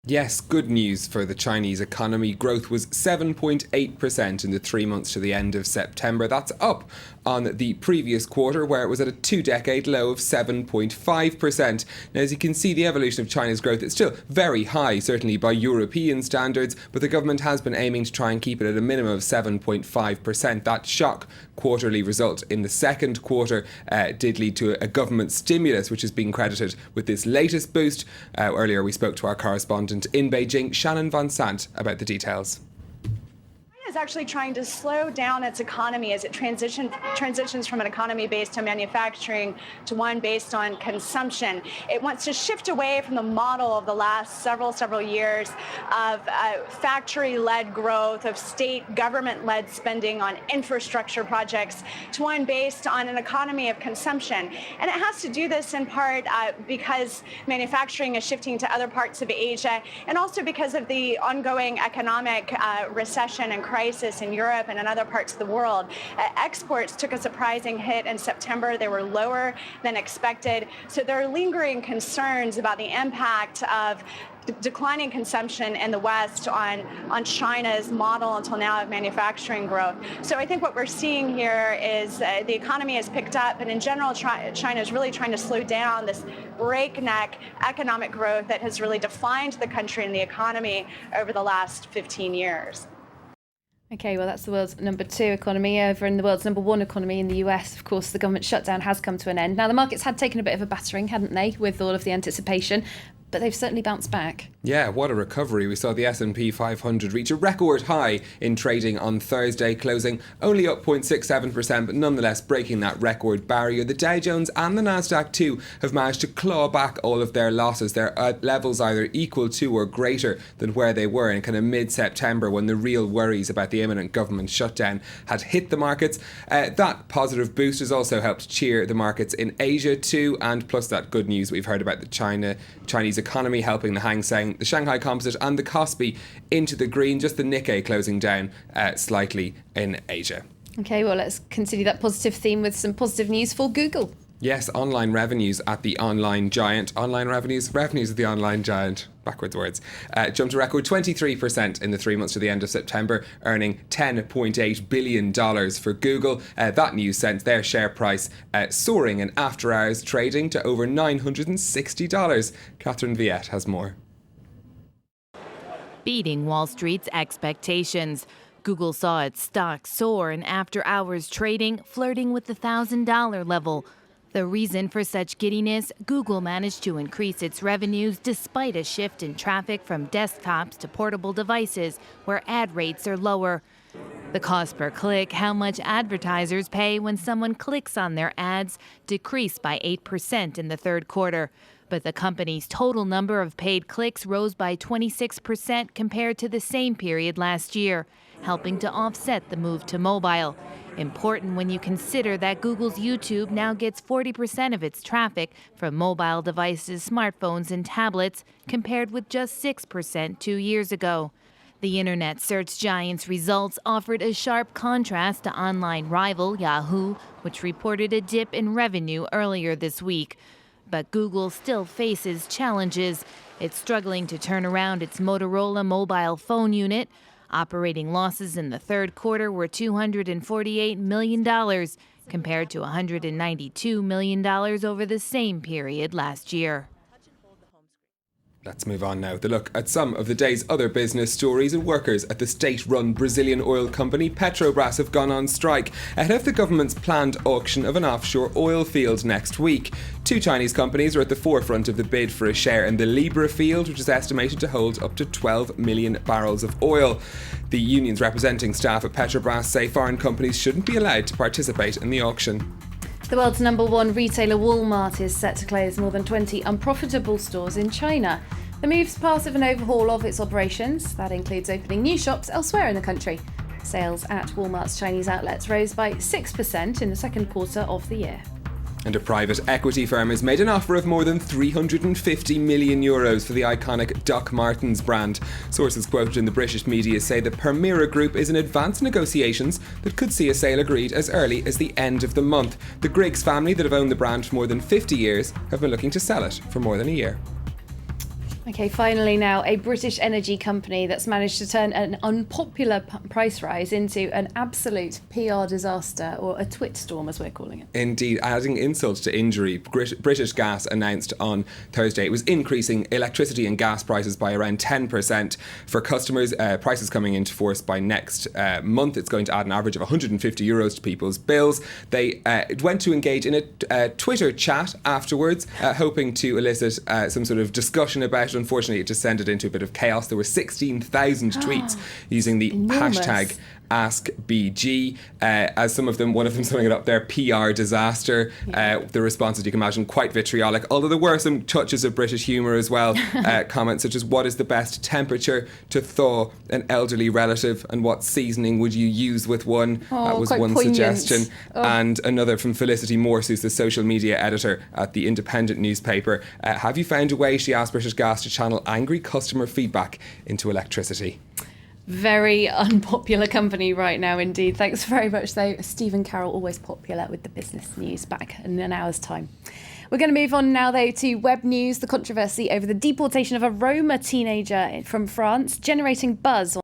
Yes, good news for the Chinese economy. Growth was 7.8% in the 3 months to the end of September. That's up on the previous quarter, where it was at a two-decade low of 7.5%. Now, as you can see, the evolution of China's growth is still very high, certainly by European standards, but the government has been aiming to try and keep it at a minimum of 7.5%. That shock quarterly result in the second quarter did lead to a government stimulus, which has been credited with this latest boost. Earlier, we spoke to our correspondent in Beijing, Shannon Van Sant, about the details. Is actually trying to slow down its economy as it transitions from an economy based on manufacturing to one based on consumption. It wants to shift away from the model of the last several years of factory-led growth, of state government-led spending on infrastructure projects, to one based on an economy of consumption. And it has to do this in part because manufacturing is shifting to other parts of Asia, and also because of the ongoing economic recession and crisis in Europe and in other parts of the world. Exports took a surprising hit in September. They were lower than expected. So there are lingering concerns about the impact of declining consumption in the West on China's model until now of manufacturing growth. So I think what we're seeing here is the economy has picked up, but in general, China is really trying to slow down this breakneck economic growth that has really defined the country and the economy over the last 15 years. Okay, well, that's the world's number 2 economy. Over in the world's number 1 economy in the US, of course, the government shutdown has come to an end. Now, the markets had taken a bit of a battering, hadn't they, with all of the anticipation, but they've certainly bounced back. Yeah, what a recovery. We saw the S&P 500 reach a record high in trading on Thursday, closing only up 0.67%, but nonetheless breaking that record barrier. The Dow Jones and the Nasdaq too have managed to claw back all of their losses. They're at levels either equal to or greater than where they were in kind of mid-September, when the real worries about the imminent government shutdown had hit the markets. That positive boost has also helped cheer the markets in Asia too, and plus that good news we've heard about the Chinese economy helping the Hang Seng, the Shanghai Composite and the Kospi into the green, just the Nikkei closing down slightly in Asia. Okay, well, let's continue that positive theme with some positive news for Google. Yes, online revenues at the online giant. Revenues at the online giant. Backwards words. Jumped a record 23% in the 3 months to the end of September, earning $10.8 billion for Google. That news sent their share price soaring in after-hours trading to over $960. Catherine Viette has more. Beating Wall Street's expectations, Google saw its stock soar in after-hours trading, flirting with the $1,000 level. The reason for such giddiness, Google managed to increase its revenues despite a shift in traffic from desktops to portable devices where ad rates are lower. The cost per click, how much advertisers pay when someone clicks on their ads, decreased by 8% in the third quarter. But the company's total number of paid clicks rose by 26% compared to the same period last year, helping to offset the move to mobile. Important when you consider that Google's YouTube now gets 40% of its traffic from mobile devices, smartphones, and tablets, compared with just 6% 2 years ago. The internet search giant's results offered a sharp contrast to online rival Yahoo, which reported a dip in revenue earlier this week. But Google still faces challenges. It's struggling to turn around its Motorola mobile phone unit. Operating losses in the third quarter were $248 million, compared to $192 million over the same period last year. Let's move on now with a look at some of the day's other business stories. And workers at the state-run Brazilian oil company Petrobras have gone on strike ahead of the government's planned auction of an offshore oil field next week. 2 Chinese companies are at the forefront of the bid for a share in the Libra field, which is estimated to hold up to 12 million barrels of oil. The unions representing staff at Petrobras say foreign companies shouldn't be allowed to participate in the auction. The world's number 1 retailer Walmart is set to close more than 20 unprofitable stores in China. The move's part of an overhaul of its operations. That includes opening new shops elsewhere in the country. Sales at Walmart's Chinese outlets rose by 6% in the second quarter of the year. And a private equity firm has made an offer of more than €350 million for the iconic Doc Martens brand. Sources quoted in the British media say the Permira Group is in advanced negotiations that could see a sale agreed as early as the end of the month. The Griggs family, that have owned the brand for more than 50 years, have been looking to sell it for more than a year. Okay, finally now, a British energy company that's managed to turn an unpopular price rise into an absolute PR disaster, or a twit storm as we're calling it. Indeed, adding insult to injury, British Gas announced on Thursday it was increasing electricity and gas prices by around 10% for customers. Prices coming into force by next month. It's going to add an average of €150 to people's bills. They went to engage in a Twitter chat afterwards, hoping to elicit some sort of discussion about it. Unfortunately, it descended into a bit of chaos. There were 16,000 tweets using the hashtag AskBG, as one of them summing it up there, PR disaster. The responses, you can imagine, quite vitriolic, although there were some touches of British humour as well. Comments such as, what is the best temperature to thaw an elderly relative, and what seasoning would you use with one? That was one poignant suggestion. And another from Felicity Morse, who's the social media editor at the Independent newspaper. Have you found a way, she asked British Gas, to channel angry customer feedback into electricity? Very unpopular company right now indeed. Thanks very much though, Stephen Carroll, always popular with the business news, back in an hour's time. We're going to move on now though to web news. The controversy over the deportation of a Roma teenager from France generating buzz